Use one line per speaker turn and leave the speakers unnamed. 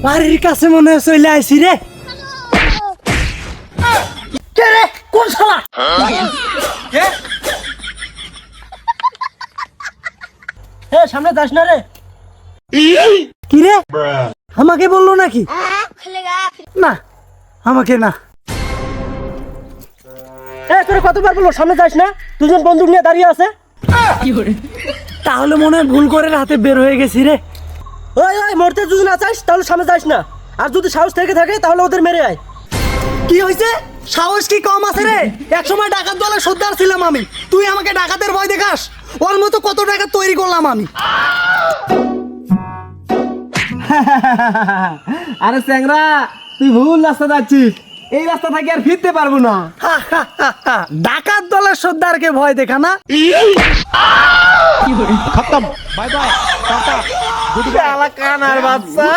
বাড়ির কাছে মনে হয় চলে আইছি রে। কে রে? কোন শালা? কে? সামনে যাস না রে। কি রে? আমাকে বললো নাকি? না, আমাকে না। তোরে কতবার বললো সামনে যাস না? দুজন বন্দুক নিয়ে দাঁড়িয়ে আছে। তাহলে মনে হয় ভুল করে রাতে বের হয়ে গেছি রে। ওই মরতে যদি না চাস তাহলে সামনে যাস না, আর যদি সাহস থেকে থাকে তাহলে ওদের মেরে আয়। কি হয়েছে? সাহস কি কম আছে রে? একসময় ডাকাত দলের সর্দার ছিলাম আমি, তুই আমাকে ডাকাতের ভয় দেখাস? ওর মতো কত ডাকাত তৈরি করলাম আমি।
আরে স্যাংরা, তুই ভুল রাস্তা যাচ্ছিস, এই রাস্তা থেকে আর ফিরতে পারবো না।
ডাকাত দলের সর্দারকে ভয় দেখা না?
খতম, bye bye, tata, good bye.
কানার বাচ্চা।